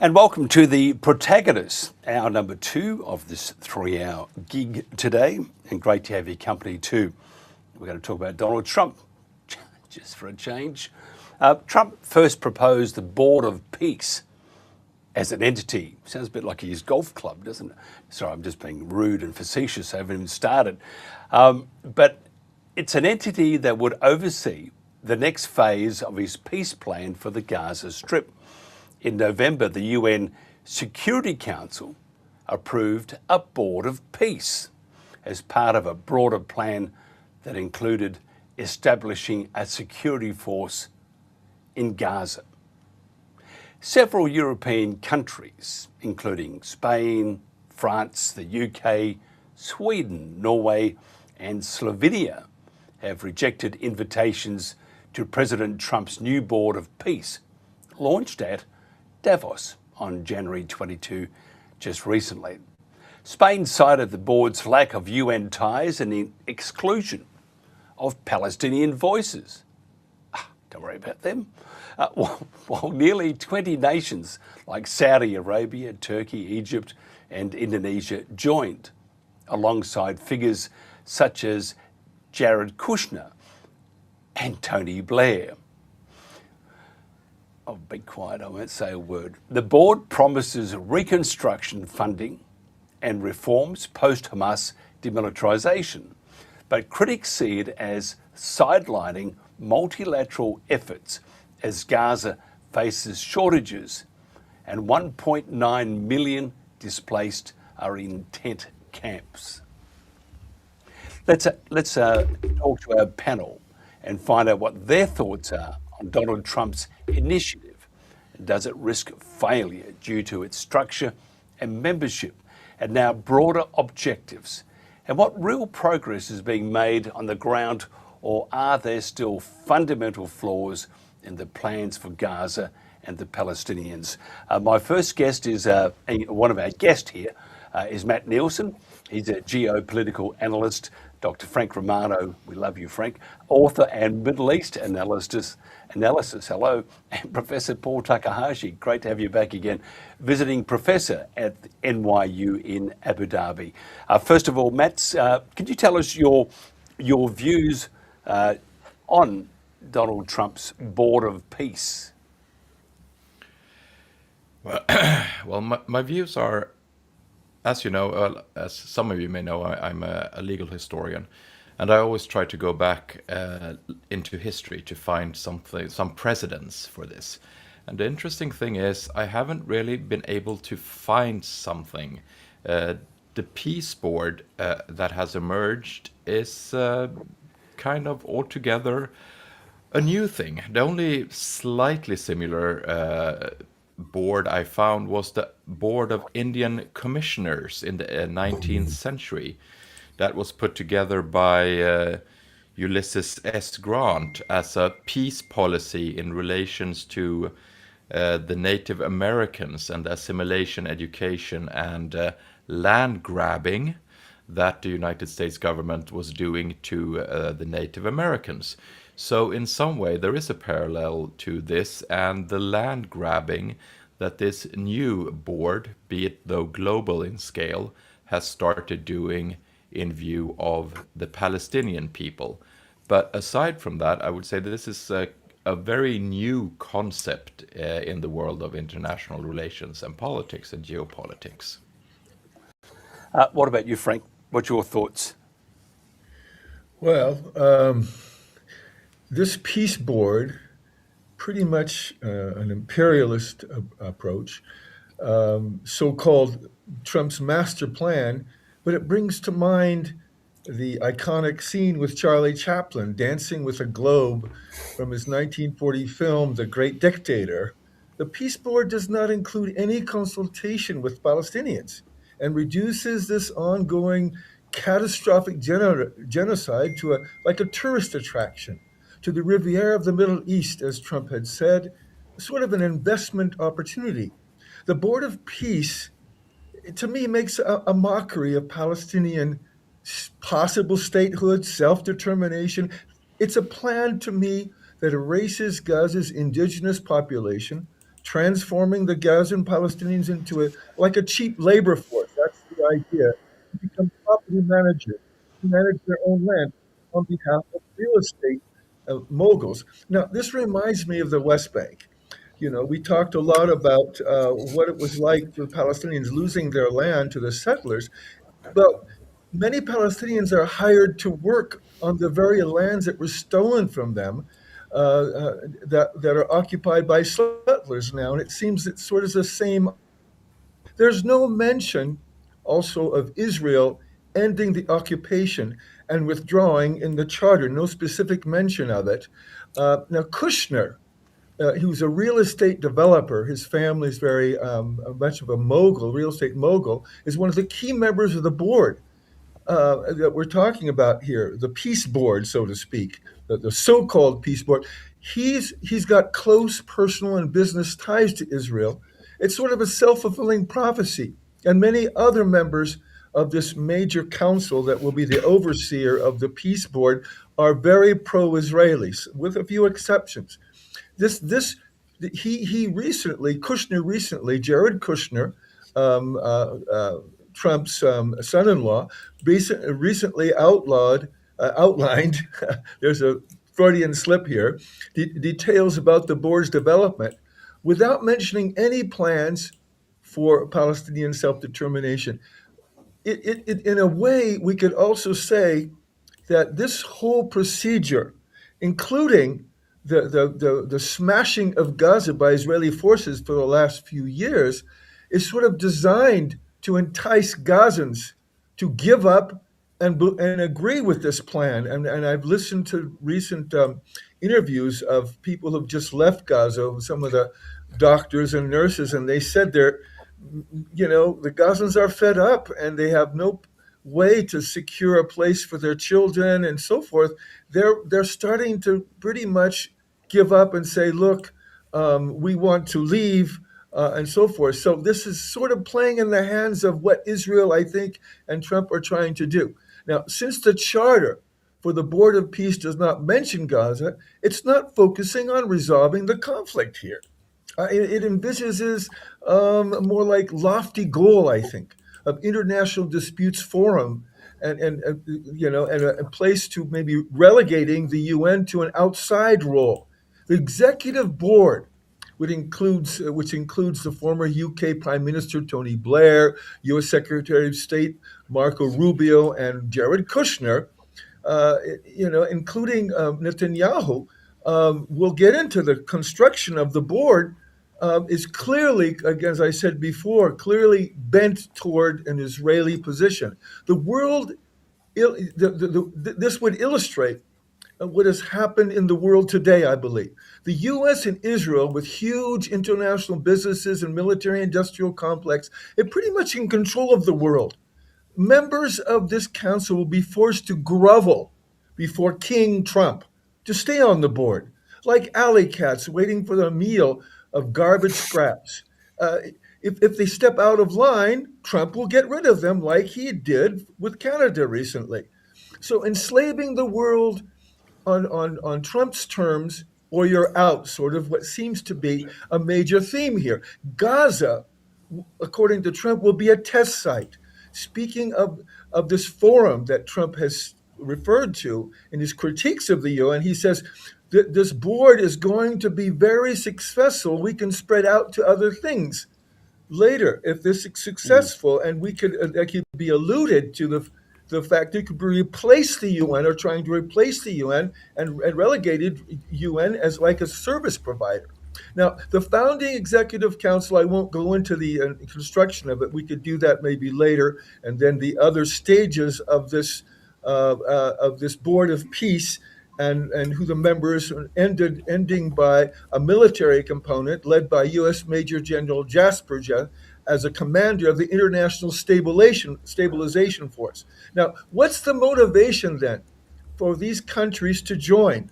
And welcome to the Protagonists, our number 2 of this 3-hour gig today. And great to have your company too. We're going to talk about Donald Trump, just for a change. Trump first proposed the Board of Peace as an entity. Sounds a bit like his golf club, doesn't it? Sorry, I'm just being rude and facetious. I haven't even started. But it's an entity that would oversee the next phase of his peace plan for the Gaza Strip. In November, the UN Security Council approved a Board of Peace as part of a broader plan that included establishing a security force in Gaza. Several European countries, including Spain, France, the UK, Sweden, Norway, and Slovenia, have rejected invitations to President Trump's new Board of Peace, launched at Davos on January 22, just recently. Spain cited the board's lack of UN ties and the exclusion of Palestinian voices. Don't worry about them. While nearly 20 nations like Saudi Arabia, Turkey, Egypt, and Indonesia joined, alongside figures such as Jared Kushner and Tony Blair. Oh, be quiet, I won't say a word. The board promises reconstruction funding and reforms post-Hamas demilitarization, but critics see it as sidelining multilateral efforts as Gaza faces shortages and 1.9 million displaced are in tent camps. Let's talk to our panel and find out what their thoughts are on Donald Trump's initiative. Does it risk failure due to its structure and membership and now broader objectives? And what real progress is being made on the ground, or are there still fundamental flaws in the plans for Gaza and the Palestinians? My first guest is one of our guests here is Matt Nilsson. He's a geopolitical analyst. Dr. Frank Romano, we love you, Frank, author and Middle East analysis, hello, and Professor Paul Takahashi, great to have you back again, visiting professor at NYU in Abu Dhabi. First of all, Matt, could you tell us your views on Donald Trump's Board of Peace? Well, my views are, as you know, as some of you may know, I'm a legal historian, and I always try to go back into history to find some precedents for this. And the interesting thing is, I haven't really been able to find something. The peace board that has emerged is kind of altogether a new thing. The only slightly similar board I found was the Board of Indian Commissioners in the 19th century that was put together by Ulysses S. Grant as a peace policy in relations to the Native Americans and assimilation, education, and land grabbing that the United States government was doing to the Native Americans. So in some way there is a parallel to this and the land grabbing that this new board, be it though global in scale, has started doing in view of the Palestinian people. But aside from that, I would say that this is a very new concept in the world of international relations and politics and geopolitics. What about you, Frank? What's your thoughts? Well, this peace board, pretty much an imperialist approach, so-called Trump's master plan, but it brings to mind the iconic scene with Charlie Chaplin dancing with a globe from his 1940 film, The Great Dictator. The peace board does not include any consultation with Palestinians and reduces this ongoing catastrophic genocide to like a tourist attraction, to the Riviera of the Middle East, as Trump had said, sort of an investment opportunity. The Board of Peace, to me, makes a mockery of Palestinian possible statehood, self-determination. It's a plan, to me, that erases Gaza's indigenous population, transforming the Gazan Palestinians into like a cheap labor force. That's the idea. To become property managers, to manage their own land on behalf of real estate moguls. Now, this reminds me of the West Bank. We talked a lot about what it was like for Palestinians losing their land to the settlers. Well, many Palestinians are hired to work on the very lands that were stolen from them, that are occupied by settlers now. And it seems it's sort of the same. There's no mention also of Israel ending the occupation and withdrawing in the charter, no specific mention of it. Now, Kushner, he was a real estate developer. His family is very much of a mogul, real estate mogul, is one of the key members of the board that we're talking about here, the peace board, so to speak, the so-called peace board. He's got close personal and business ties to Israel. It's sort of a self-fulfilling prophecy. And many other members of this major council that will be the overseer of the peace board are very pro-Israelis, with a few exceptions. Jared Kushner, Trump's son-in-law, recently outlined, there's a Freudian slip here, details about the board's development without mentioning any plans for Palestinian self-determination. In a way, we could also say that this whole procedure, including the smashing of Gaza by Israeli forces for the last few years, is sort of designed to entice Gazans to give up and agree with this plan. And I've listened to recent interviews of people who've just left Gaza, some of the doctors and nurses, and they said the Gazans are fed up and they have no way to secure a place for their children and so forth. They're starting to pretty much give up and say, look, we want to leave, and so forth. So this is sort of playing in the hands of what Israel, I think, and Trump are trying to do. Now, since the charter for the Board of Peace does not mention Gaza, it's not focusing on resolving the conflict here. It envisages more like lofty goal, I think, of international disputes forum and a place to maybe relegating the UN to an outside role. The executive board, which includes the former UK Prime Minister Tony Blair, US Secretary of State Marco Rubio, and Jared Kushner, including Netanyahu, will get into the construction of the board, is clearly, again, as I said before, clearly bent toward an Israeli position. The world, this would illustrate what has happened in the world today, I believe. The U.S. and Israel, with huge international businesses and military-industrial complex, are pretty much in control of the world. Members of this council will be forced to grovel before King Trump to stay on the board, like alley cats waiting for the meal of garbage scraps. If they step out of line, Trump will get rid of them like he did with Canada recently. So enslaving the world on Trump's terms, or you're out, sort of what seems to be a major theme here. Gaza, according to Trump, will be a test site. Speaking of this forum that Trump has referred to in his critiques of the UN, he says, this board is going to be very successful. We can spread out to other things later if this is successful, and that could be alluded to the fact it could replace the UN, or trying to replace the UN and relegated UN as like a service provider. Now, the founding executive council, I won't go into the construction of it. We could do that maybe later, and then the other stages of this board of peace, and who the members ending by a military component led by U.S. Major General Jasper as a commander of the International Stabilization Force. Now, what's the motivation then for these countries to join?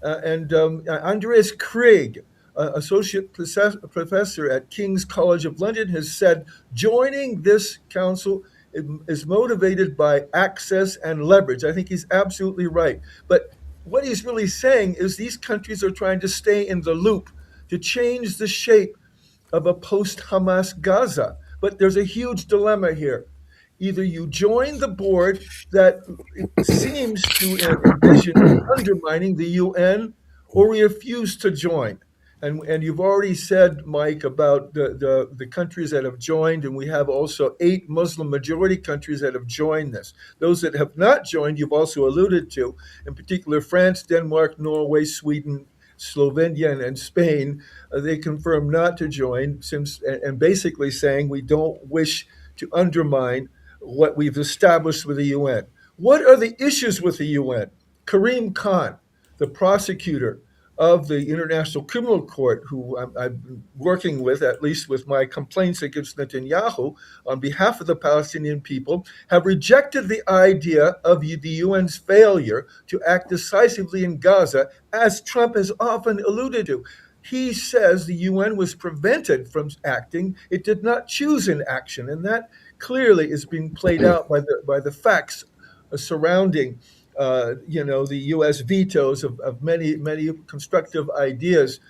Andreas Krieg, associate professor at King's College of London, has said joining this council is motivated by access and leverage. I think he's absolutely right. But what he's really saying is these countries are trying to stay in the loop, to change the shape of a post-Hamas Gaza. But there's a huge dilemma here. Either you join the board that seems to envision undermining the UN, or we refuse to join. And you've already said, Mike, about the countries that have joined, and we have also 8 Muslim majority countries that have joined this. Those that have not joined, you've also alluded to, in particular France, Denmark, Norway, Sweden, Slovenia, and Spain. They confirmed not to join, and basically saying we don't wish to undermine what we've established with the UN. What are the issues with the UN? Karim Khan, the prosecutor of the International Criminal Court, who I've been working with, at least with my complaints against Netanyahu on behalf of the Palestinian people, have rejected the idea of the UN's failure to act decisively in Gaza, as Trump has often alluded to. He says the UN was prevented from acting. It did not choose an action, and that clearly is being played out by the facts surrounding the U.S. vetoes of many constructive ideas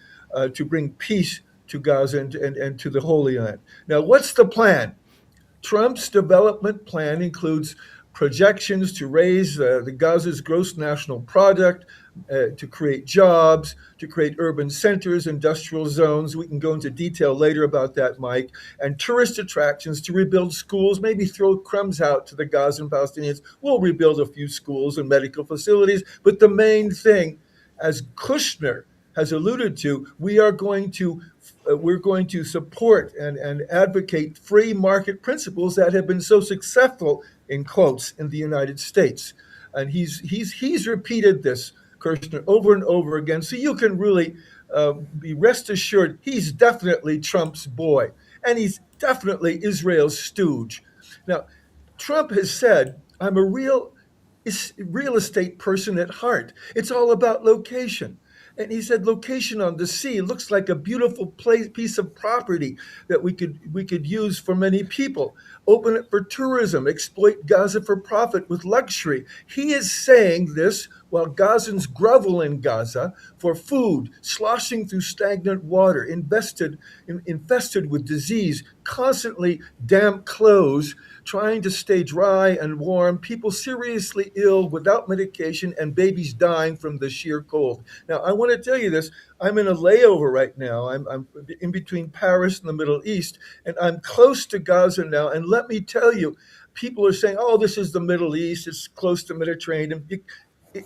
to bring peace to Gaza and to the Holy Land. Now, what's the plan? Trump's development plan includes projections to raise the Gaza's gross national product, to create jobs, to create urban centers, industrial zones. We can go into detail later about that, Mike. And tourist attractions to rebuild schools, maybe throw crumbs out to the Gazan Palestinians. We'll rebuild a few schools and medical facilities. But the main thing, as Kushner has alluded to, we're going to support and advocate free market principles that have been so successful, in quotes, in the United States. And he's repeated this, Kirshner, over and over again. So you can really be rest assured he's definitely Trump's boy, and he's definitely Israel's stooge. Now, Trump has said, I'm a real estate person at heart. It's all about location. And he said, location on the sea looks like a beautiful piece of property that we could use for many people. Open it for tourism, exploit Gaza for profit with luxury. He is saying this while Gazans grovel in Gaza for food, sloshing through stagnant water, infested with disease, constantly damp clothes, trying to stay dry and warm, people seriously ill without medication, and babies dying from the sheer cold. Now, I want to tell you this. I'm in a layover right now. I'm in between Paris and the Middle East, and I'm close to Gaza now. And let me tell you, people are saying, oh, this is the Middle East. It's close to Mediterranean.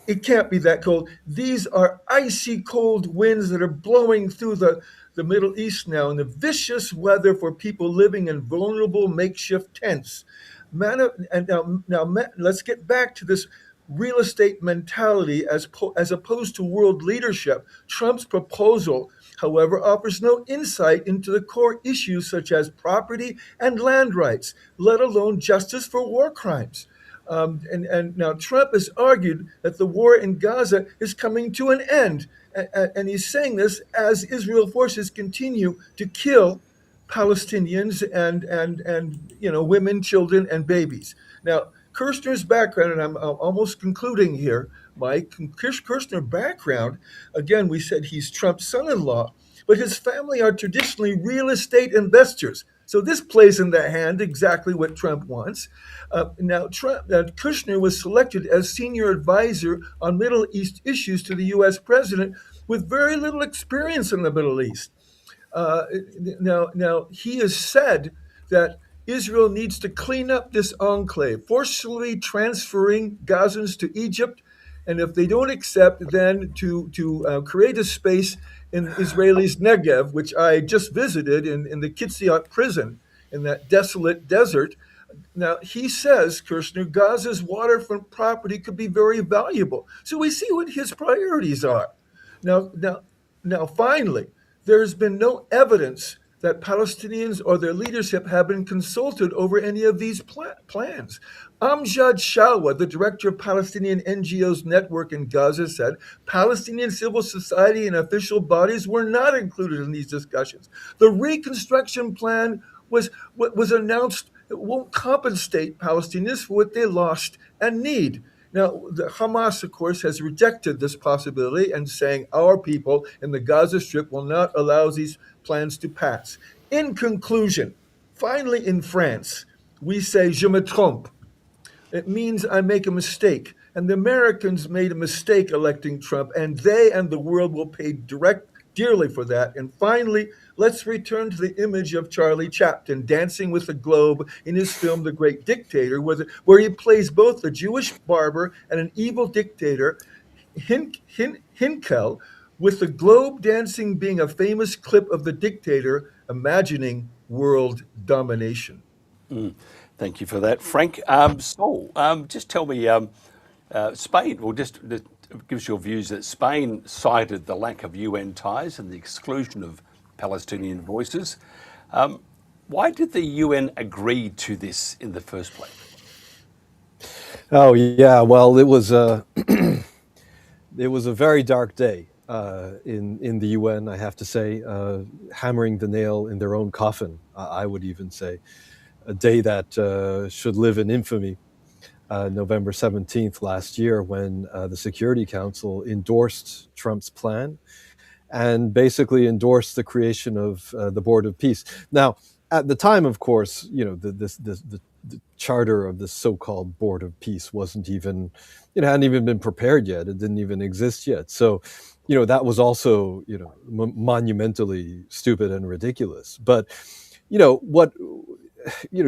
It can't be that cold. These are icy cold winds that are blowing through the Middle East now, and the vicious weather for people living in vulnerable makeshift tents. And now, let's get back to this real estate mentality as opposed to world leadership. Trump's proposal, however, offers no insight into the core issues such as property and land rights, let alone justice for war crimes. And now Trump has argued that the war in Gaza is coming to an end. And he's saying this as Israel forces continue to kill Palestinians and women, children, and babies. Now, Kirshner's background, and I'm almost concluding here, Mike, Kirshner's background, again, we said he's Trump's son-in-law, but his family are traditionally real estate investors. So this plays in the hand exactly what Trump wants. Now, Kushner was selected as senior advisor on Middle East issues to the U.S. president with very little experience in the Middle East. Now he has said that Israel needs to clean up this enclave, forcibly transferring Gazans to Egypt, and if they don't accept, then to create a space in Israelis' Negev, which I just visited in the Kitziot prison in that desolate desert. Now, he says, Kirshner, Gaza's waterfront property could be very valuable. So we see what his priorities are. Now, finally, there has been no evidence that Palestinians or their leadership have been consulted over any of these plans. Amjad Shawa, the director of Palestinian NGOs network in Gaza, said Palestinian civil society and official bodies were not included in these discussions. The reconstruction plan was announced. It won't compensate Palestinians for what they lost and need. Now, the Hamas, of course, has rejected this possibility and saying our people in the Gaza Strip will not allow these plans to pass. In conclusion, finally in France, we say je me trompe. It means I make a mistake. And the Americans made a mistake electing Trump, and they and the world will pay dearly for that. And finally, let's return to the image of Charlie Chaplin dancing with the globe in his film The Great Dictator, where he plays both a Jewish barber and an evil dictator, Hinkel, with the globe dancing being a famous clip of the dictator imagining world domination. Thank you for that, Frank. Saul, just tell me, Spain, well, just give us your views that Spain cited the lack of UN ties and the exclusion of Palestinian voices. Why did the UN agree to this in the first place? Oh yeah, well, it was a very dark day in the UN, I have to say, hammering the nail in their own coffin. I would even say a day that should live in infamy. November 17th last year, when the Security Council endorsed Trump's plan and basically endorsed the creation of the Board of Peace. Now, at the time, of course, the charter of the so-called Board of Peace wasn't even, hadn't even been prepared yet. It didn't even exist yet. So, that was also, monumentally stupid and ridiculous. But, what,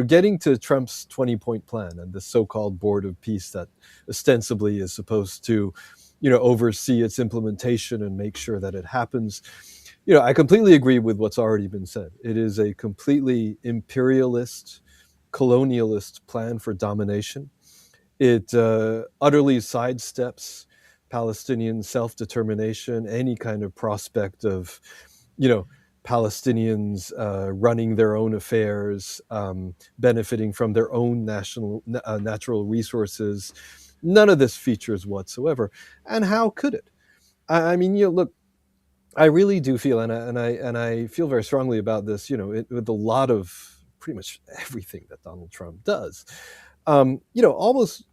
getting to Trump's 20-point plan and the so-called Board of Peace that ostensibly is supposed to, oversee its implementation and make sure that it happens. I completely agree with what's already been said. It is a completely imperialist, colonialist plan for domination. It utterly sidesteps Palestinian self-determination, any kind of prospect of, Palestinians running their own affairs, benefiting from their own natural resources. None of this features whatsoever. And how could it? I mean, look, I really do feel, and I feel very strongly about this, with a lot of pretty much everything that Donald Trump does. Almost,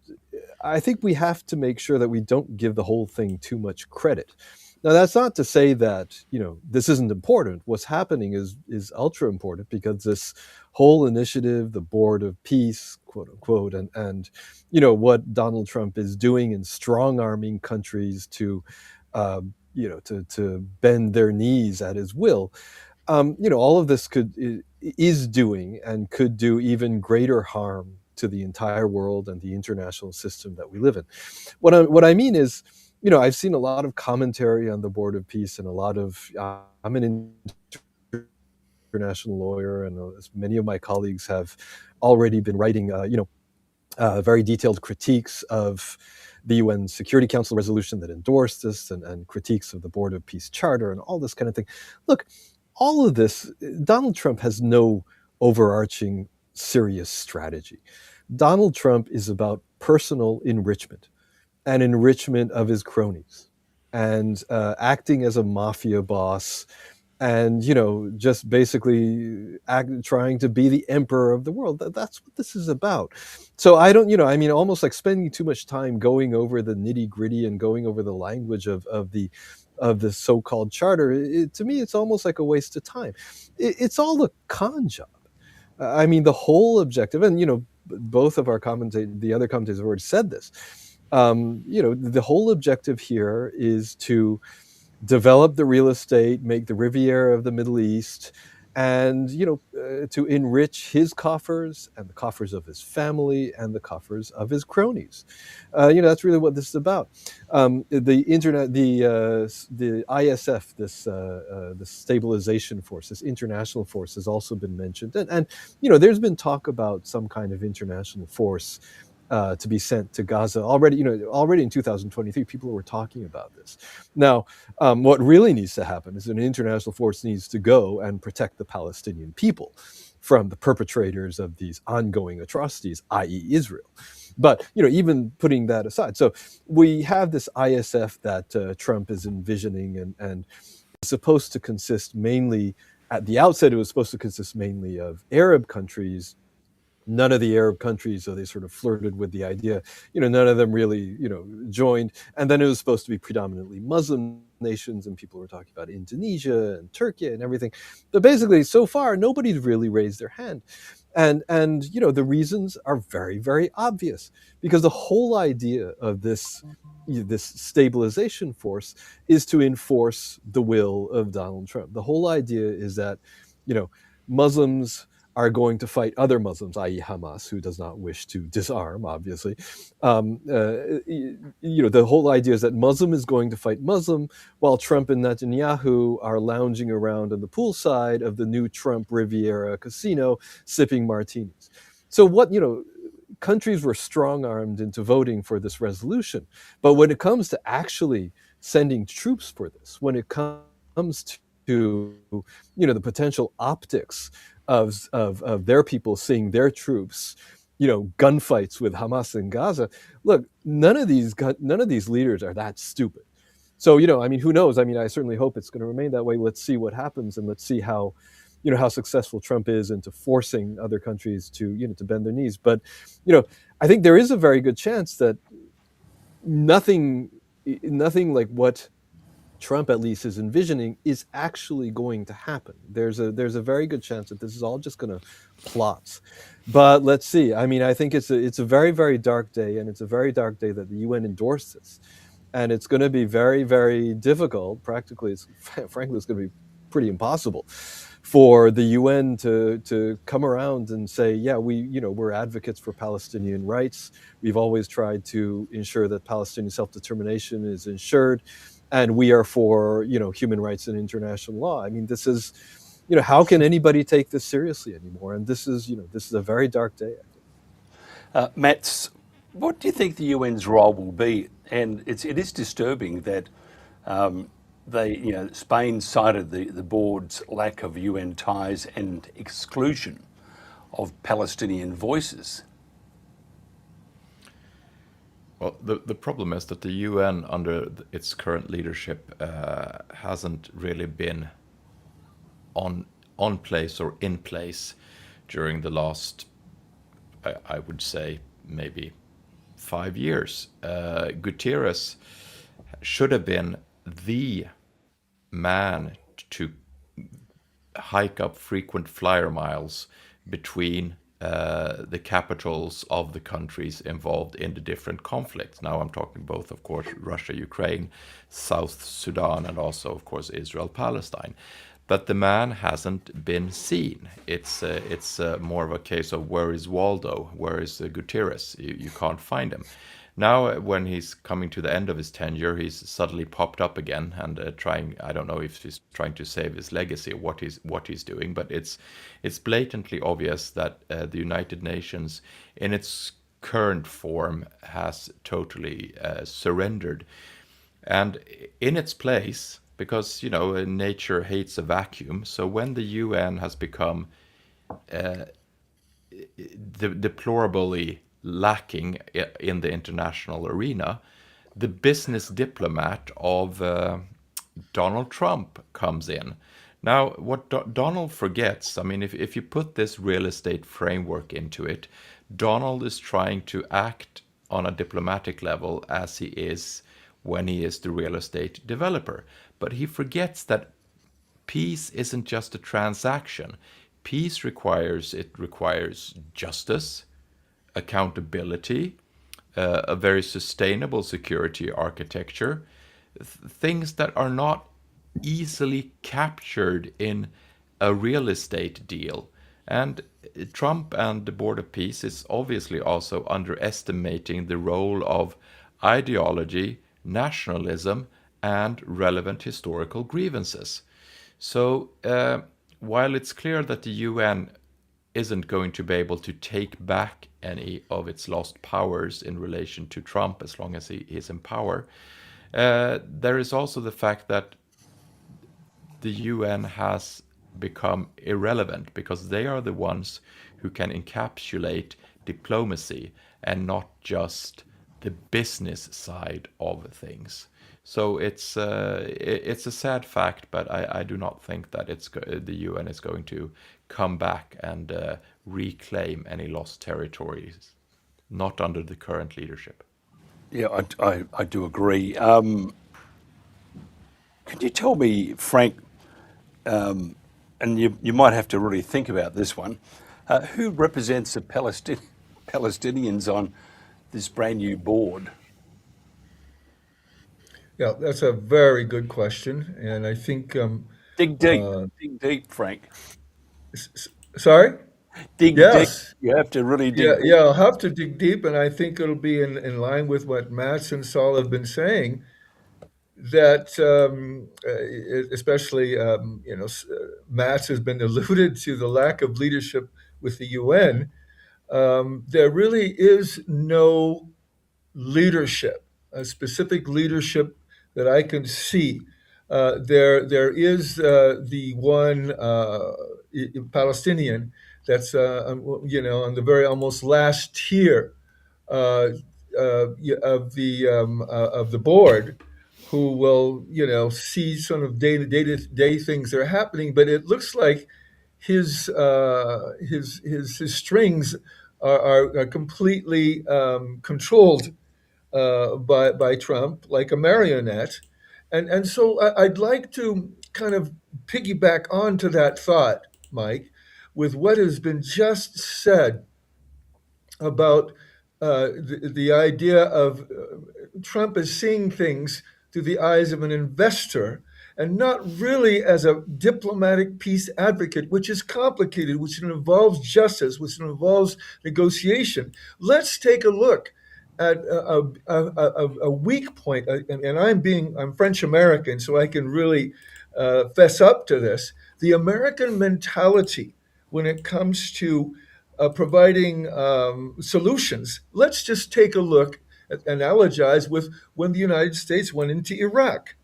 I think we have to make sure that we don't give the whole thing too much credit. Now, that's not to say that, this isn't important. What's happening is ultra important, because this whole initiative, the Board of Peace, quote unquote, and what Donald Trump is doing in strong-arming countries to, to bend their knees at his will, all of this is doing and could do even greater harm to the entire world and the international system that we live in. What I mean is, I've seen a lot of commentary on the Board of Peace, and a lot of, I'm an international lawyer, and many of my colleagues have already been writing, very detailed critiques of the UN Security Council resolution that endorsed this, and critiques of the Board of Peace Charter and all this kind of thing. Look, all of this, Donald Trump has no overarching serious strategy. Donald Trump is about personal enrichment and enrichment of his cronies, and acting as a mafia boss, and just basically trying to be the emperor of the world. That's what this is about. So I don't, almost like spending too much time going over the nitty gritty and going over the language of the so-called charter. To me, it's almost like a waste of time. It's all a con job. The whole objective, and both of our the other commentators have already said this. The whole objective here is to develop the real estate, make the Riviera of the Middle East, and to enrich his coffers and the coffers of his family and the coffers of his cronies. That's really what this is about. The internet, the ISF, the stabilization force, this international force, has also been mentioned, and there's been talk about some kind of international force to be sent to Gaza already. Already in 2023, people were talking about this. Now, what really needs to happen is an international force needs to go and protect the Palestinian people from the perpetrators of these ongoing atrocities, i.e., Israel. But even putting that aside, so we have this ISF that Trump is envisioning, and it's supposed to consist mainly, at the outset, it was supposed to consist mainly of Arab countries, None of the Arab countries, so they sort of flirted with the idea. None of them really, joined. And then it was supposed to be predominantly Muslim nations, and people were talking about Indonesia and Turkey and everything. But basically, so far, nobody's really raised their hand. And the reasons are very, very obvious, because the whole idea of this stabilization force is to enforce the will of Donald Trump. The whole idea is that, Muslims are going to fight other Muslims, i.e. Hamas, who does not wish to disarm, obviously. The whole idea is that Muslim is going to fight Muslim, while Trump and Netanyahu are lounging around on the poolside of the new Trump Riviera casino, sipping martinis. So countries were strong-armed into voting for this resolution. But when it comes to actually sending troops for this, when it comes to the potential optics of their people seeing their troops, gunfights with Hamas in Gaza. Look, none of these leaders are that stupid. So who knows? I certainly hope it's going to remain that way. Let's see what happens, and let's see how successful Trump is into forcing other countries to bend their knees. But I think there is a very good chance that nothing like what Trump at least is envisioning is actually going to happen. There's a very good chance that this is all just going to plot. But let's see. I think it's a very, very dark day, and it's a very dark day that the UN endorsed this. And it's going to be very, very difficult. Practically, frankly, it's going to be pretty impossible for the UN to come around and say, yeah, we're advocates for Palestinian rights. We've always tried to ensure that Palestinian self-determination is ensured, and we are for human rights and international law. This is, how can anybody take this seriously anymore? And this is a very dark day, I think. Mats, what do you think the UN's role will be? And it is disturbing that Spain cited the board's lack of UN ties and exclusion of Palestinian voices. Well, the problem is that the UN, under its current leadership, hasn't really been on place or in place during the last, I would say, maybe 5 years. Guterres should have been the man to hike up frequent flyer miles between the capitals of the countries involved in the different conflicts. Now I'm talking both, of course, Russia, Ukraine, South Sudan, and also, of course, Israel, Palestine. But the man hasn't been seen. It's more of a case of where is Waldo? Where is Guterres? You can't find him. Now, when he's coming to the end of his tenure, he's suddenly popped up again and trying. I don't know if he's trying to save his legacy or what he's doing, but it's blatantly obvious that the United Nations, in its current form, has totally surrendered, and in its place, because nature hates a vacuum. So when the UN has become deplorably lacking in the international arena, the business diplomat of Donald Trump comes in. Now, what Donald forgets, if you put this real estate framework into it, Donald is trying to act on a diplomatic level as he is when he is the real estate developer. But he forgets that peace isn't just a transaction. Peace requires justice, accountability, a very sustainable security architecture, things that are not easily captured in a real estate deal. And Trump and the Board of Peace is obviously also underestimating the role of ideology, nationalism, and relevant historical grievances. So while it's clear that the UN isn't going to be able to take back any of its lost powers in relation to Trump as long as he is in power, there is also the fact that the UN has become irrelevant because they are the ones who can encapsulate diplomacy and not just the business side of things. So it's a sad fact, but I do not think that the UN is going to come back and reclaim any lost territories, not under the current leadership. Yeah, I do agree. Could you tell me, Frank, and you might have to really think about this one, who represents the Palestinians on this brand new board? Yeah, that's a very good question, and I think Dig deep, Frank. sorry. Dig deep. Yes, You have to really yeah, dig yeah. deep. I'll have to dig deep, and I think it'll be in line with what Mats and Saul have been saying. That especially Mats has been alluded to the lack of leadership with the UN. There really is no leadership, a specific leadership that I can see. There is the one Palestinian that's on the very almost last tier uh, of the board, who will see sort of day things that are happening, but it looks like his strings are completely controlled by Trump, like a marionette. And so I'd like to kind of piggyback onto that thought, Mike, with what has been just said about the idea of Trump as seeing things through the eyes of an investor and not really as a diplomatic peace advocate, which is complicated, which involves justice, which involves negotiation. Let's take a look at a weak point, and I'm French American, so I can really fess up to this. The American mentality when it comes to providing solutions. Let's just take a look, analogize with when the United States went into Iraq.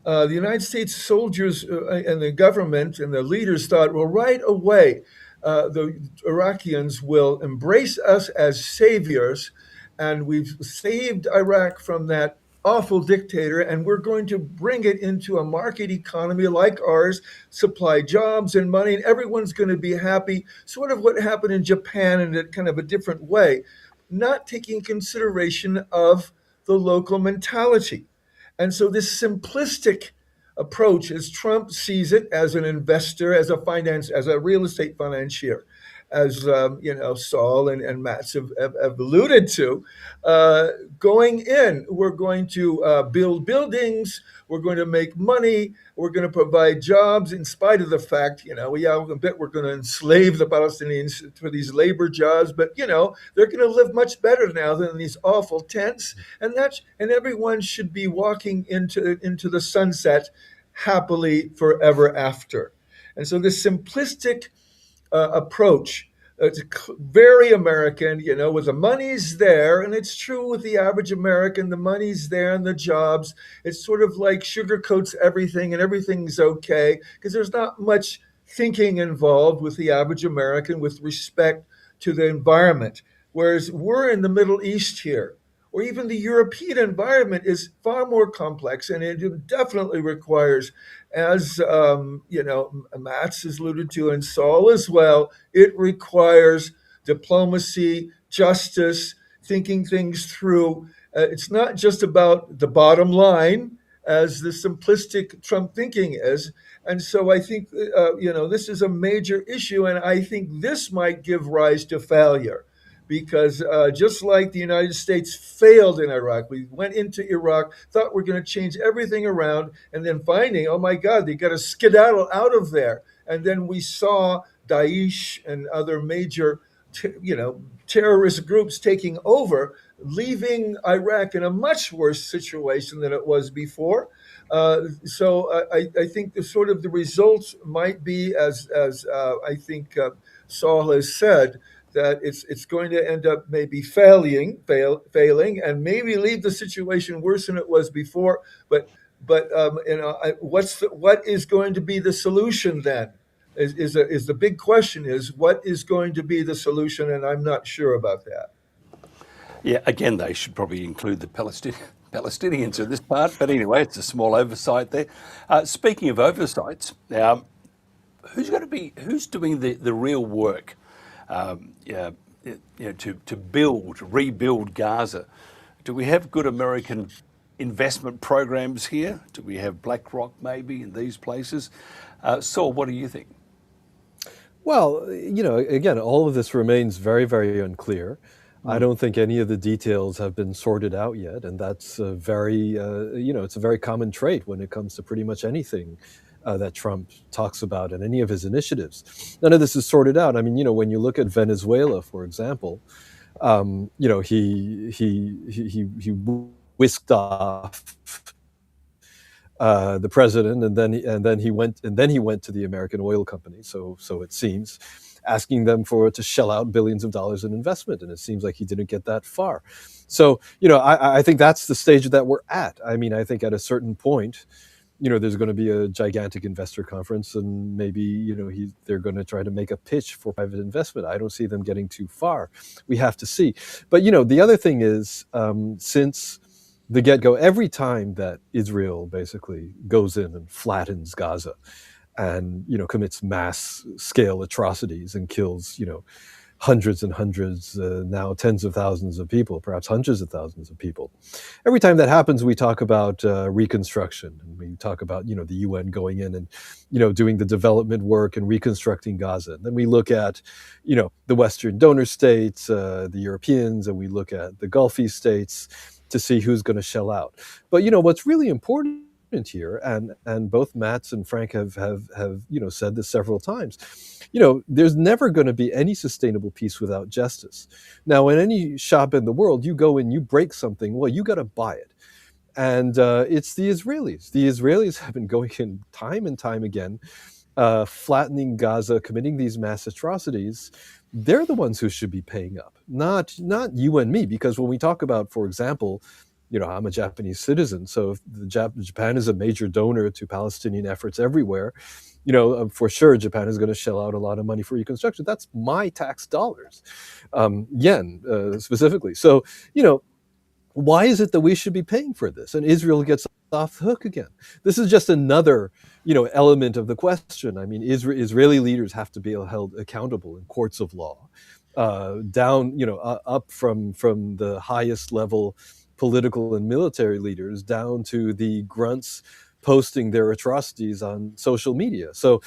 The United States soldiers and the government and the leaders thought, well, right away, the Iraqians will embrace us as saviors, and we've saved Iraq from that awful dictator, and we're going to bring it into a market economy like ours, supply jobs and money, and everyone's going to be happy. Sort of what happened in Japan in a kind of a different way, not taking consideration of the local mentality. And so this simplistic approach, as Trump sees it, as an investor, as a real estate financier, as Saul and Mats have alluded to, going in, we're going to build buildings, we're going to make money, we're going to provide jobs, in spite of the fact, we're going to enslave the Palestinians for these labor jobs, but they're going to live much better now than in these awful tents, and everyone should be walking into the sunset happily forever after. And so this simplistic approach. It's very American, with the money's there, and it's true with the average American, the money's there and the jobs. It's sort of like sugarcoats everything and everything's okay, because there's not much thinking involved with the average American with respect to the environment. Whereas we're in the Middle East here, or even the European environment is far more complex, and it definitely requires, as Mats has alluded to, and Saul as well, it requires diplomacy, justice, thinking things through. It's not just about the bottom line, as the simplistic Trump thinking is. And so I think, this is a major issue, and I think this might give rise to failure. Because just like the United States failed in Iraq, we went into Iraq, thought we're going to change everything around, and then finding, oh my God, they got to skedaddle out of there. And then we saw Daesh and other major, terrorist groups taking over, leaving Iraq in a much worse situation than it was before. So I think the results might be, as I think Saul has said, that it's going to end up maybe failing, and maybe leave the situation worse than it was before. But what is going to be the solution then? Is the big question is what is going to be the solution, and I'm not sure about that. Yeah, again, they should probably include the Palestinians in this part, but anyway, it's a small oversight there. Speaking of oversights, now, who's doing the real work yeah, to build, rebuild Gaza. Do we have good American investment programs here? Do we have BlackRock maybe in these places? Saul, what do you think? Well, again, all of this remains very, very unclear. I don't think any of the details have been sorted out yet, and that's a very, it's a very common trait when it comes to pretty much anything that Trump talks about and any of his initiatives. None of this is sorted out. I mean, when you look at Venezuela, for example, he whisked off the president, and then he went to the American oil company. So it seems, asking them to shell out billions of dollars in investment, and it seems like he didn't get that far. So I think that's the stage that we're at. I mean, I think at a certain point, there's going to be a gigantic investor conference, and maybe they're going to try to make a pitch for private investment. I don't see them getting too far. We have to see. But the other thing is, since the get-go, every time that Israel basically goes in and flattens Gaza and commits mass-scale atrocities and kills hundreds and hundreds, now tens of thousands of people, perhaps hundreds of thousands of people. Every time that happens, we talk about reconstruction, and we talk about the UN going in and doing the development work and reconstructing Gaza. And then we look at the Western donor states, the Europeans, and we look at the Gulfy states to see who's going to shell out. But what's really important here, and both Mats and Frank have said this several times, there's never going to be any sustainable peace without justice. Now, in any shop in the world, you go and you break something, well, you got to buy it. And it's the Israelis. The Israelis have been going in time and time again, flattening Gaza, committing these mass atrocities. They're the ones who should be paying up, not you and me. Because when we talk about, for example, I'm a Japanese citizen, so if Japan is a major donor to Palestinian efforts everywhere, for sure Japan is going to shell out a lot of money for reconstruction. That's my tax dollars, yen specifically. So, why is it that we should be paying for this? And Israel gets off the hook again. This is just another, element of the question. I mean, Israeli leaders have to be held accountable in courts of law, down, up from the highest level political and military leaders down to the grunts posting their atrocities on social media. So,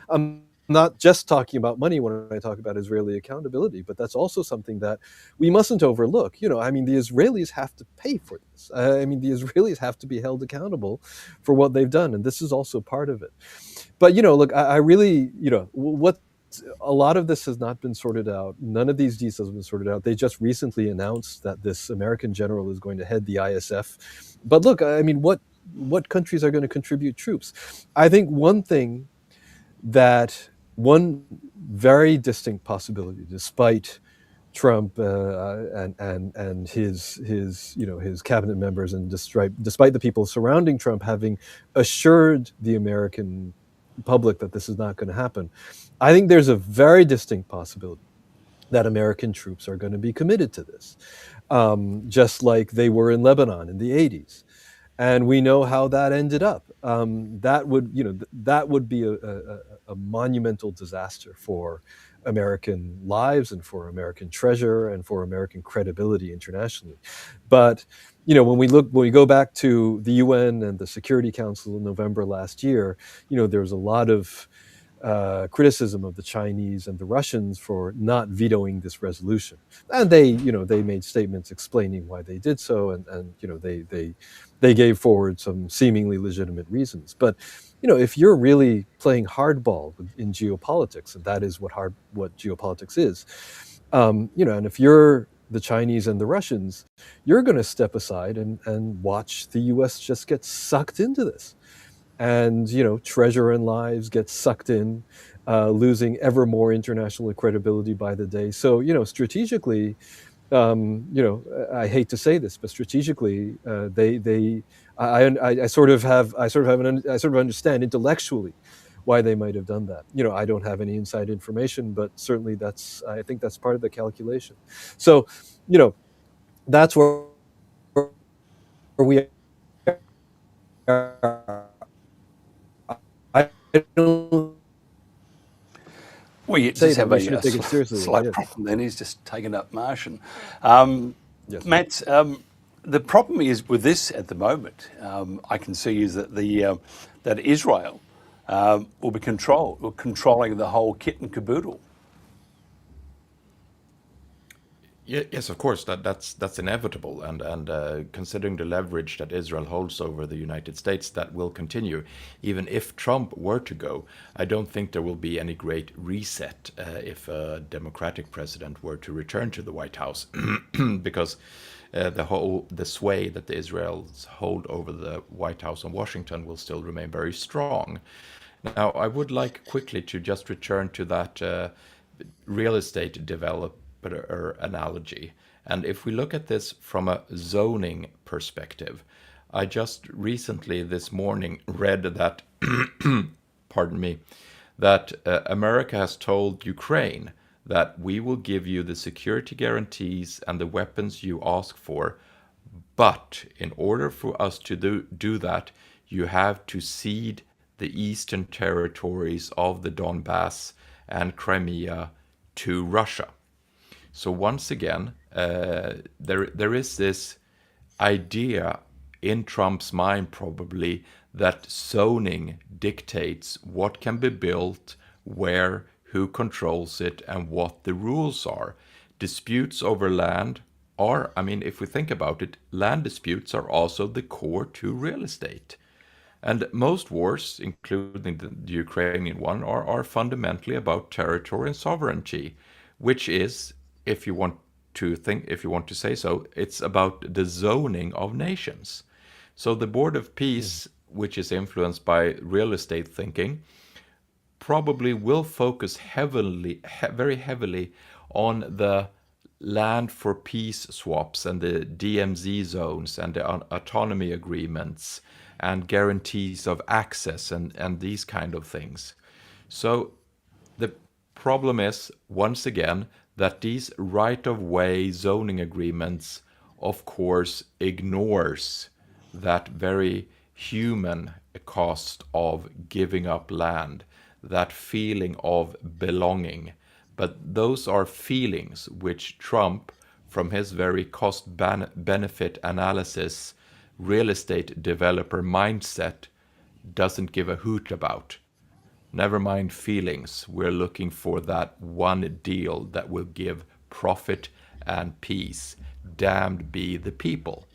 I'm not just talking about money when I talk about Israeli accountability, but that's also something that we mustn't overlook. I mean, the Israelis have to pay for this. I mean, the Israelis have to be held accountable for what they've done, and this is also part of it. But, look, I really, what a lot of this has not been sorted out. None of these details have been sorted out. They just recently announced that this American general is going to head the ISF. But look, I mean, what countries are going to contribute troops? I think one very distinct possibility, despite Trump and his cabinet members, and despite the people surrounding Trump having assured the American public that this is not going to happen, I think there's a very distinct possibility that American troops are going to be committed to this, just like they were in Lebanon in the 80s. And we know how that ended up. That would be a monumental disaster for American lives and for American treasure and for American credibility internationally. But when we go back to the UN and the Security Council in November last year, there was a lot of criticism of the Chinese and the Russians for not vetoing this resolution, and they made statements explaining why they did so, and they gave forward some seemingly legitimate reasons. But if you're really playing hardball in geopolitics, and that is what geopolitics is, and if you're the Chinese and the Russians, you're going to step aside and watch the U.S. just get sucked into this. And, treasure and lives get sucked in, losing ever more international credibility by the day. So, strategically, I hate to say this, but strategically, I sort of understand intellectually why they might have done that. I don't have any inside information, but certainly I think that's part of the calculation. So, that's where we are. I don't Well, you say just that have we shouldn't take it seriously. slight Yes. problem then. He's just taken up Martian. Yes. Matt, the problem is with this at the moment, I can see is that that Israel will be controlling the whole kit and caboodle. Yes, of course, that's inevitable, and considering the leverage that Israel holds over the United States, that will continue. Even if Trump were to go, I don't think there will be any great reset if a Democratic president were to return to the White House, because the sway that the Israelis hold over the White House and Washington will still remain very strong. Now, I would like quickly to just return to that real estate developer analogy. And if we look at this from a zoning perspective, I just recently this morning read that, pardon me, that America has told Ukraine that we will give you the security guarantees and the weapons you ask for, but in order for us to do that, you have to cede the eastern territories of the Donbass and Crimea to Russia. So once again, there is this idea in Trump's mind probably that zoning dictates what can be built, where, who controls it, and what the rules are. Disputes over land are, I mean, if we think about it, land disputes are also the core to real estate. And most wars, including the Ukrainian one, are fundamentally about territory and sovereignty, which is, if you want to say so, it's about the zoning of nations. So the Board of Peace, which is influenced by real estate thinking, probably will focus very heavily on the land for peace swaps and the DMZ zones and the autonomy agreements and guarantees of access and these kind of things. So the problem is, once again, that these right-of-way zoning agreements, of course, ignores that very human cost of giving up land, that feeling of belonging. But those are feelings which Trump, from his very cost-benefit analysis, real estate developer mindset, doesn't give a hoot about. Never mind feelings, we're looking for that one deal that will give profit and peace. Damned be the people.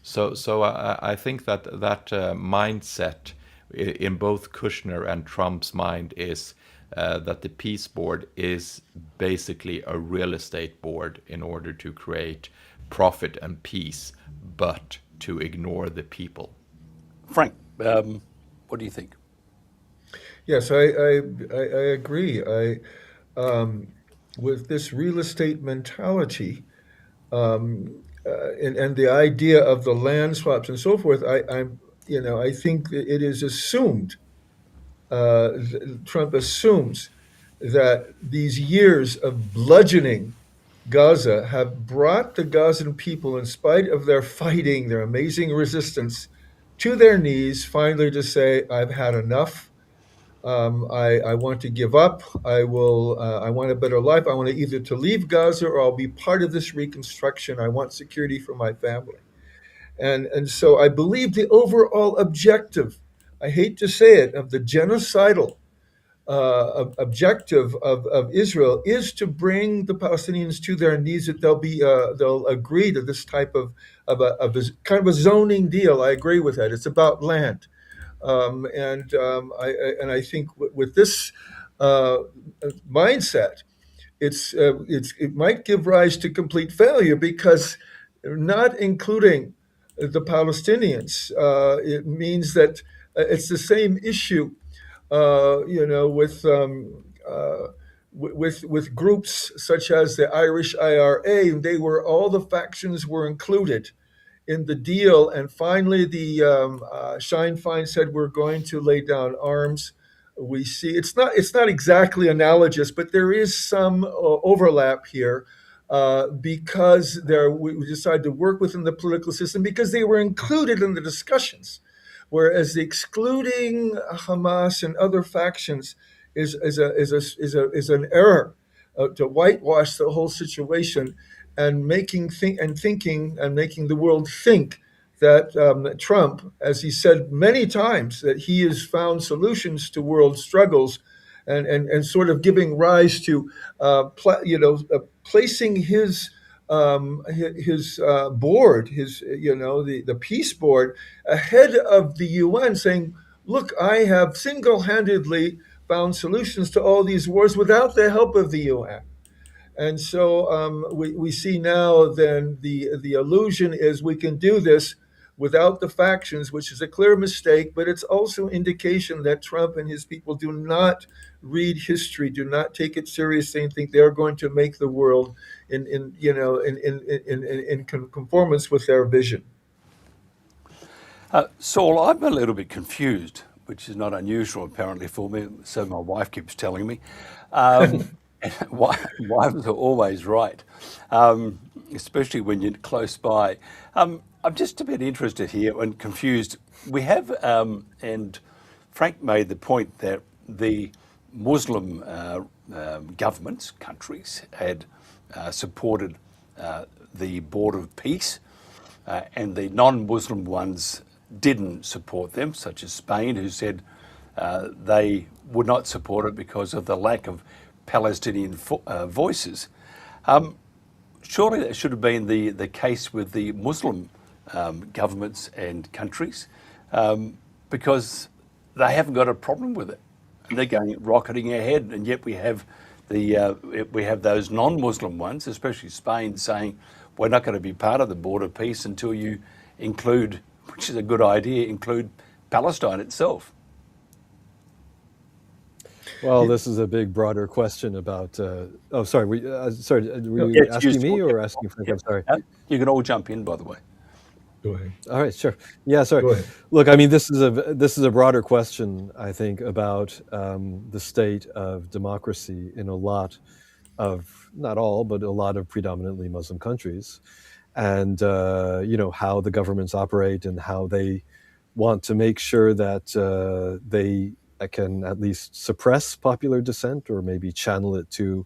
So I think that mindset in both Kushner and Trump's mind is that the peace board is basically a real estate board in order to create profit and peace, but to ignore the people. Frank, what do you think? Yes, I agree. With this real estate mentality, and the idea of the land swaps and so forth, I think that it is assumed, Trump assumes that these years of bludgeoning Gaza have brought the Gazan people, in spite of their fighting, their amazing resistance, to their knees, finally to say, I've had enough. I want to give up. I want a better life. I want to either to leave Gaza or I'll be part of this reconstruction. I want security for my family. And so I believe the overall objective, I hate to say it, of the genocidal objective of Israel is to bring the Palestinians to their knees, that they'll agree to this type of a kind of a zoning deal. I agree with that. It's about land. I think with this mindset, it might give rise to complete failure, because not including the Palestinians, it means that it's the same issue, with groups such as the Irish IRA. All the factions were included in the deal, and finally the Sinn Féin said, we're going to lay down arms. We see it's not exactly analogous, but there is some overlap here, because we decided to work within the political system because they were included in the discussions, whereas the excluding Hamas and other factions is an error to whitewash the whole situation and thinking and making the world think that Trump, as he said many times, that he has found solutions to world struggles, and sort of giving rise to placing his board, the peace board, ahead of the UN, saying, "Look, I have single-handedly found solutions to all these wars without the help of the UN." And so we see now then the illusion is we can do this without the factions, which is a clear mistake, but it's also indication that Trump and his people do not read history, do not take it seriously, and think they're going to make the world in conformance with their vision. Saul, I'm a little bit confused, which is not unusual apparently for me, so my wife keeps telling me. Wives are always right, especially when you're close by. I'm just a bit interested here and confused. We have, and Frank made the point that the Muslim governments, countries, had supported the Board of Peace, and the non-Muslim ones didn't support them, such as Spain, who said they would not support it because of the lack of Palestinian voices. Surely that should have been the case with the Muslim governments and countries, because they haven't got a problem with it. And they're going rocketing ahead, and yet we have those non-Muslim ones, especially Spain, saying we're not going to be part of the Board of Peace until you include, which is a good idea, include Palestine itself. Well, this is a big, broader question about. Sorry. Were you asking me or asking Frank? I'm sorry. You can all jump in, by the way. Go ahead. All right, sure. Yeah, sorry. Go ahead. Look, I mean, this is a broader question, I think, about the state of democracy in a lot of, not all, but a lot of predominantly Muslim countries, and how the governments operate and how they want to make sure that they can at least suppress popular dissent or maybe channel it to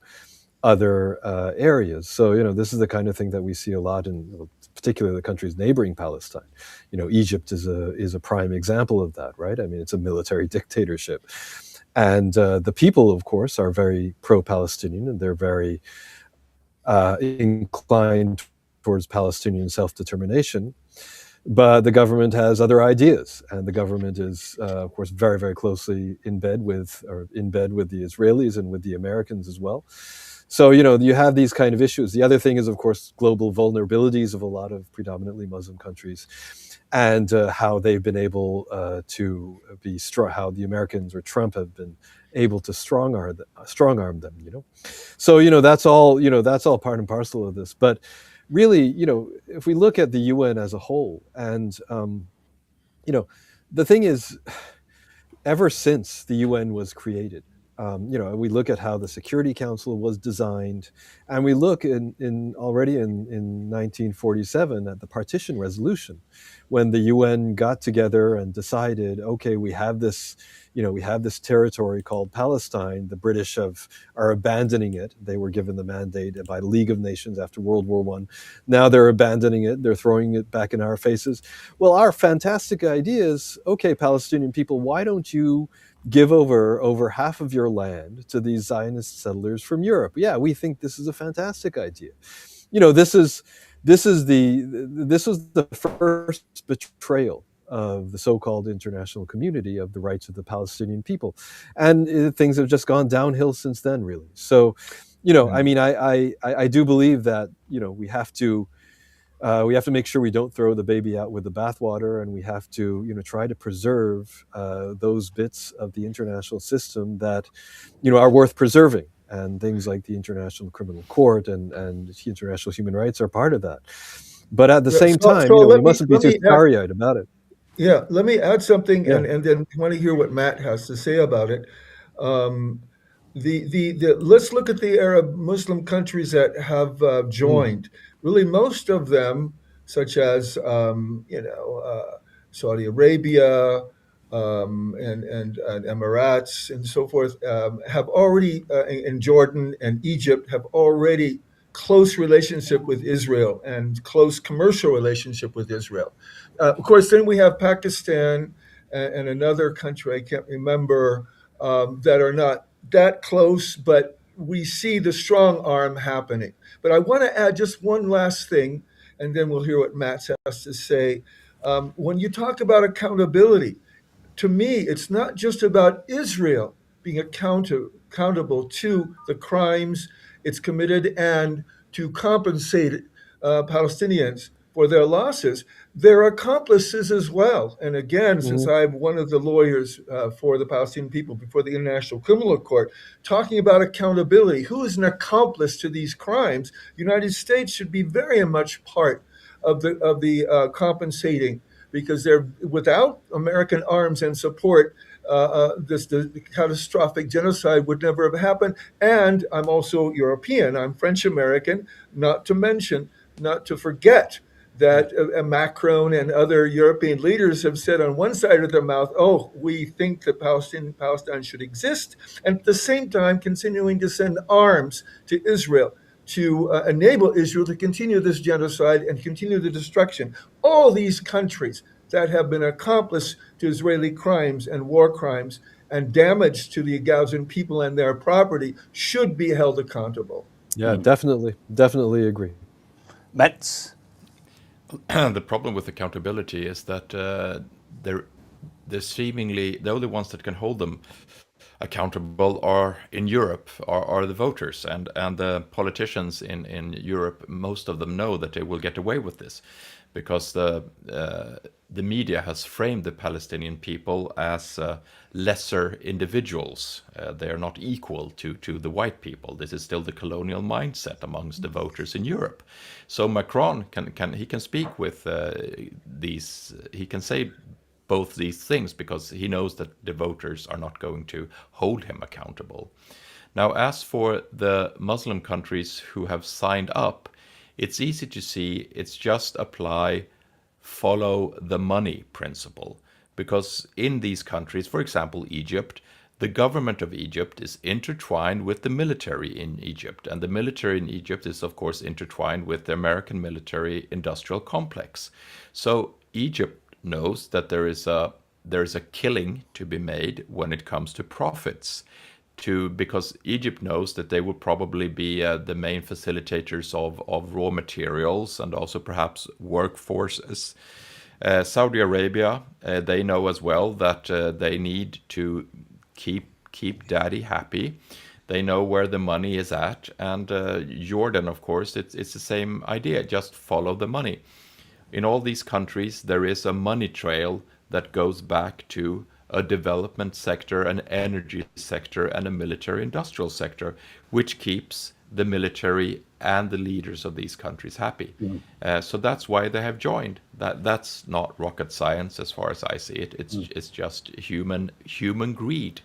other areas. So, this is the kind of thing that we see a lot in particularly the countries neighboring Palestine. Egypt is a prime example of that, right? I mean, it's a military dictatorship. And the people, of course, are very pro-Palestinian, and they're very inclined towards Palestinian self-determination. But the government has other ideas, and the government is, of course, very, very closely in bed with the Israelis and with the Americans as well. So, you have these kind of issues. The other thing is, of course, global vulnerabilities of a lot of predominantly Muslim countries, and how they've been able to be strong, how the Americans or Trump have been able to strong arm them. So, that's all part and parcel of this. But really, if we look at the UN as a whole, and the thing is, ever since the UN was created, we look at how the Security Council was designed, and we look already in 1947 at the Partition Resolution, when the UN got together and decided, okay, we have this territory called Palestine. The British are abandoning it. They were given the mandate by the League of Nations after World War I. Now they're abandoning it. They're throwing it back in our faces. Well, our fantastic idea is, okay, Palestinian people, why don't you give over half of your land to these Zionist settlers from Europe? Yeah, we think this is a fantastic idea. This was the first betrayal of the so-called international community of the rights of the Palestinian people, and things have just gone downhill since then, really. So, I mean, I do believe that we have to make sure we don't throw the baby out with the bathwater, and we have to try to preserve those bits of the international system that are worth preserving. And things like the International Criminal Court and international human rights are part of that. But at the same time, we mustn't be too starry-eyed about it. Yeah, let me add something, and then I want to hear what Matt has to say about it. Let's look at the Arab Muslim countries that have joined. Really, most of them, such as Saudi Arabia, and Emirates and so forth have already, in Jordan and Egypt, have already close relationship with Israel and close commercial relationship with Israel. Of course, then we have Pakistan and another country I can't remember that are not that close, but we see the strong arm happening. But I want to add just one last thing, and then we'll hear what Matt has to say. When you talk about accountability, to me, it's not just about Israel being accountable to the crimes it's committed and to compensate Palestinians for their losses. Their accomplices as well. And again, since I'm one of the lawyers for the Palestinian people before the International Criminal Court, talking about accountability, who is an accomplice to these crimes? The United States should be very much part of the compensating, because they're without American arms and support, the catastrophic genocide would never have happened. And I'm also European. I'm French American. Not to forget that Macron and other European leaders have said on one side of their mouth, "Oh, we think that Palestine should exist," and at the same time continuing to send arms to Israel to enable Israel to continue this genocide and continue the destruction. All these countries that have been accomplices to Israeli crimes and war crimes and damage to the Gazan people and their property should be held accountable. Yeah, definitely agree. Mats? The problem with accountability is that they're seemingly the only ones that can hold them accountable are in Europe are the voters and the politicians in Europe. Most of them know that they will get away with this because the media has framed the Palestinian people as lesser individuals. They are not equal to the white people. This is still the colonial mindset amongst the voters in Europe. So Macron can speak with these. He can say both these things because he knows that the voters are not going to hold him accountable. Now, as for the Muslim countries who have signed up, it's easy to see it's just apply follow the money principle. Because in these countries, for example, Egypt, the government of Egypt is intertwined with the military in Egypt. And the military in Egypt is, of course, intertwined with the American military industrial complex. So Egypt knows that there is a killing to be made when it comes to profits, because Egypt knows that they will probably be the main facilitators of raw materials and also perhaps workforces. Saudi Arabia, they know as well that they need to keep daddy happy. They know where the money is at, and Jordan, of course, it's the same idea. Just follow the money. In all these countries, there is a money trail that goes back to a development sector, an energy sector, and a military industrial sector, which keeps the military and the leaders of these countries happy. So that's why they have joined. That's not rocket science as far as I see it. It's just human greed.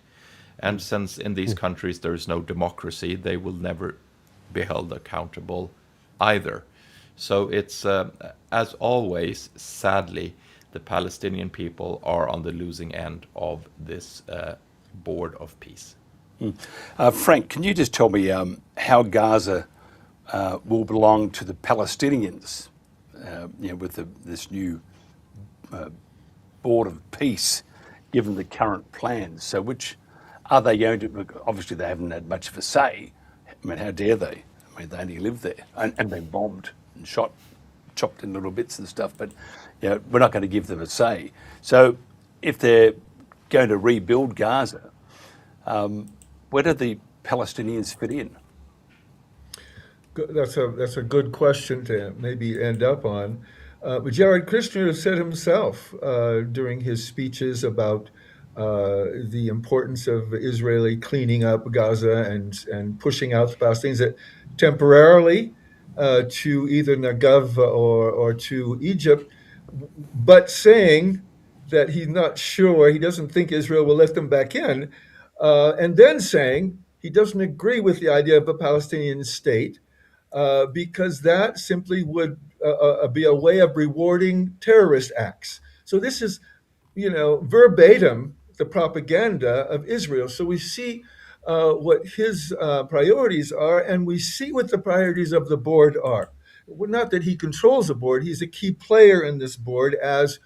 And since in these countries there is no democracy, they will never be held accountable either. So it's, as always, sadly, the Palestinian people are on the losing end of this board of peace. Frank, can you just tell me how Gaza will belong to the Palestinians with this new board of peace, given the current plans? So which are they going to, obviously they haven't had much of a say. I mean, how dare they? I mean, they only live there and they bombed and chopped in little bits and stuff, but we're not going to give them a say. So if they're going to rebuild Gaza, where do the Palestinians fit in? That's a good question to maybe end up on. But Jared Kushner said himself during his speeches about the importance of Israeli cleaning up Gaza and pushing out the Palestinians that temporarily to either Negev or to Egypt, but saying that he's not sure, he doesn't think Israel will let them back in, and then saying he doesn't agree with the idea of a Palestinian state because that simply would be a way of rewarding terrorist acts. So this is, verbatim the propaganda of Israel. So we see what his priorities are, and we see what the priorities of the board are. Well, not that he controls the board, he's a key player in this board as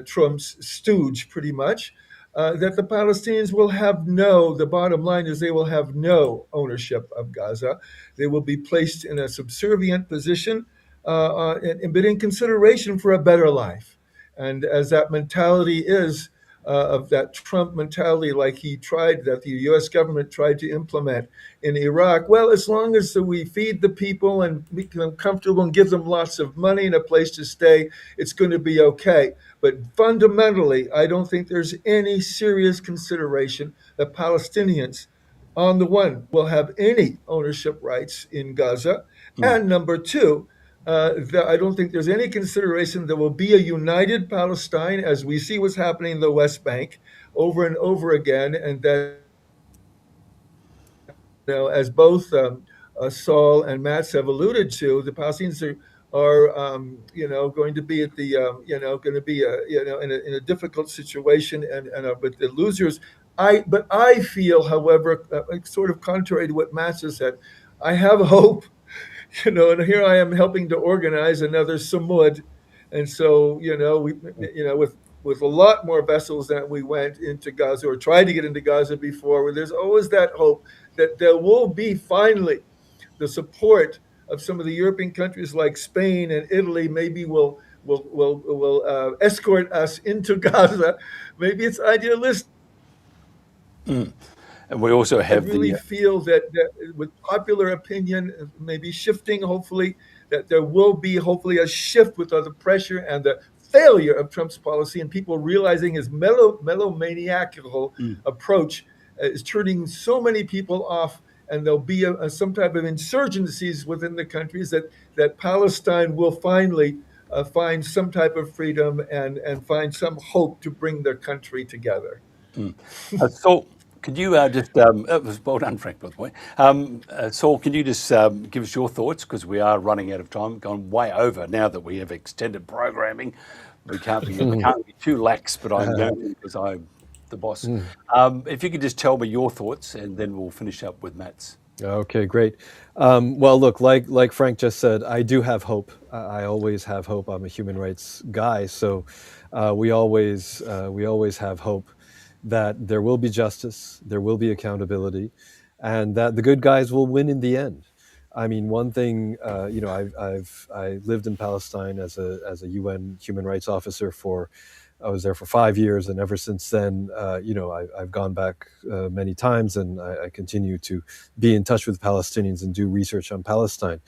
Trump's stooge, pretty much. That the Palestinians will have the bottom line is they will have no ownership of Gaza. They will be placed in a subservient position, but in consideration for a better life. And as that mentality is, of that Trump mentality, like that the US government tried to implement in Iraq, well, as long as we feed the people and make them comfortable and give them lots of money and a place to stay, it's going to be okay. But fundamentally, I don't think there's any serious consideration that Palestinians, on the one, will have any ownership rights in Gaza. And number two, I don't think there's any consideration there will be a united Palestine, as we see what's happening in the West Bank over and over again, and that, as both Saul and Mats have alluded to, the Palestinians are going to be at the going to be in a difficult situation, and but the losers. But I feel, however, sort of contrary to what Mats has said, I have hope. And here I am helping to organize another Samud, and so we with a lot more vessels than we went into Gaza or tried to get into Gaza before. Where there's always that hope that there will be finally the support of some of the European countries like Spain and Italy. Maybe will escort us into Gaza. Maybe it's idealistic. And we also I have really feel that with popular opinion maybe shifting, hopefully, that there will be hopefully a shift with the pressure and the failure of Trump's policy, and people realizing his melomaniacal approach is turning so many people off, and there'll be some type of insurgencies within the countries that Palestine will finally find some type of freedom and find some hope to bring their country together. Saul, could you just, it was well done, Frank, by the way. Saul, can you just give us your thoughts? Because we are running out of time, gone way over now that we have extended programming. We can't be too lax, but I'm going to because I'm the boss. If you could just tell me your thoughts, and then we'll finish up with Matt's. Okay, great. Well, look, like Frank just said, I do have hope. I always have hope. I'm a human rights guy, so we always have hope that there will be justice, there will be accountability, and that the good guys will win in the end. I mean, one thing, I lived in Palestine as a UN human rights officer I was there for 5 years, and ever since then, I've gone back many times, and I continue to be in touch with Palestinians and do research on Palestine.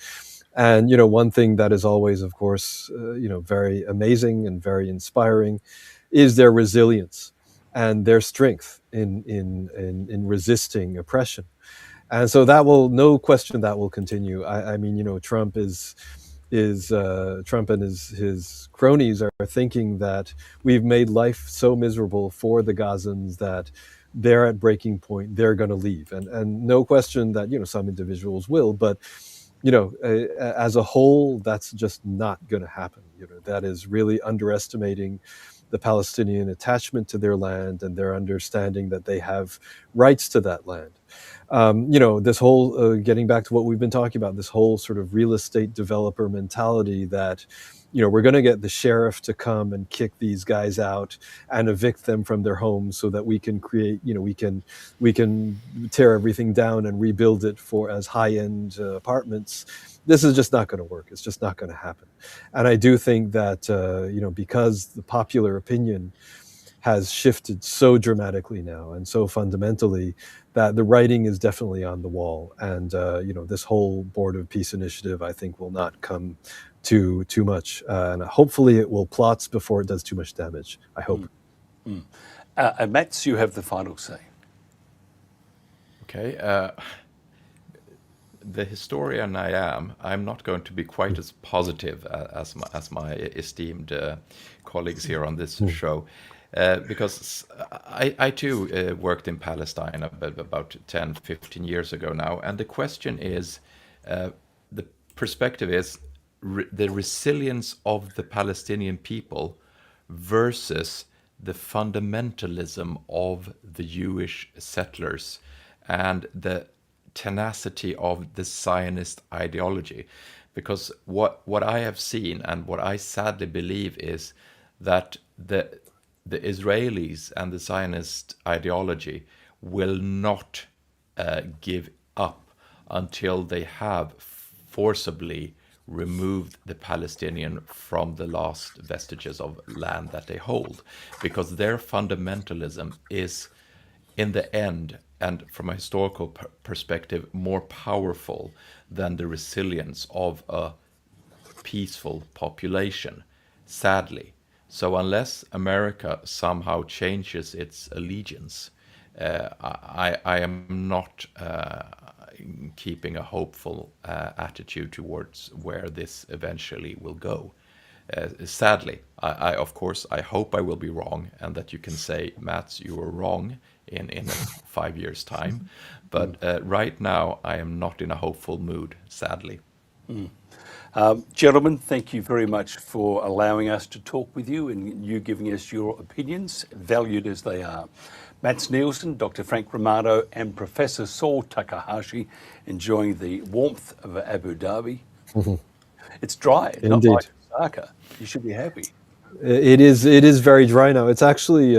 And one thing that is always, of course, very amazing and very inspiring is their resilience and their strength in resisting oppression. And so no question that will continue. I mean, Trump Trump and his cronies are thinking that we've made life so miserable for the Gazans that they're at breaking point, they're going to leave. And no question that, some individuals will, but, as a whole, that's just not going to happen. That is really underestimating the Palestinian attachment to their land and their understanding that they have rights to that land. This whole, getting back to what we've been talking about, this whole sort of real estate developer mentality that, we're going to get the sheriff to come and kick these guys out and evict them from their homes so that we can create, we can tear everything down and rebuild it as high-end apartments. This is just not going to work. It's just not going to happen. And I do think that, because the popular opinion has shifted so dramatically now and so fundamentally, that the writing is definitely on the wall. And, this whole Board of Peace initiative, I think, will not come to too much. And hopefully it will plots before it does too much damage, I hope. And Mats, you have the final say. Okay. The historian I'm not going to be quite as positive as my esteemed colleagues here on this show. Because I too worked in Palestine about 10, 15 years ago now. And the question is, the perspective is the resilience of the Palestinian people versus the fundamentalism of the Jewish settlers and the tenacity of the Zionist ideology. Because what I have seen and what I sadly believe is that the Israelis and the Zionist ideology will not give up until they have forcibly removed the Palestinian from the last vestiges of land that they hold, because their fundamentalism is, in the end, and from a historical perspective, more powerful than the resilience of a peaceful population, sadly. So unless America somehow changes its allegiance, I am not keeping a hopeful attitude towards where this eventually will go. Sadly, of course, I hope I will be wrong, and that you can say, Mats, you were wrong in 5 years' time. But right now, I am not in a hopeful mood, sadly. Gentlemen, thank you very much for allowing us to talk with you and you giving us your opinions, valued as they are. Mats Nilsson, Dr. Frank Romano, and Professor Saul Takahashi enjoying the warmth of Abu Dhabi. It's dry, Indeed. not like Osaka. You should be happy. It is very dry now. It's actually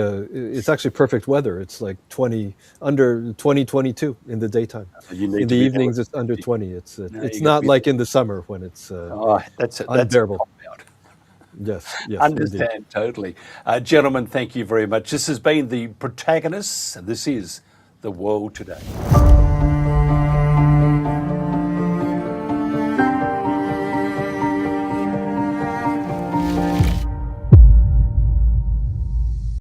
perfect weather. It's like under 22 in the daytime. In the evenings, it's under 20. It's not like in the summer when it's that's unbearable. Yes, understand indeed. totally. Gentlemen, thank you very much. This has been the Protagonists, and this is The World Today.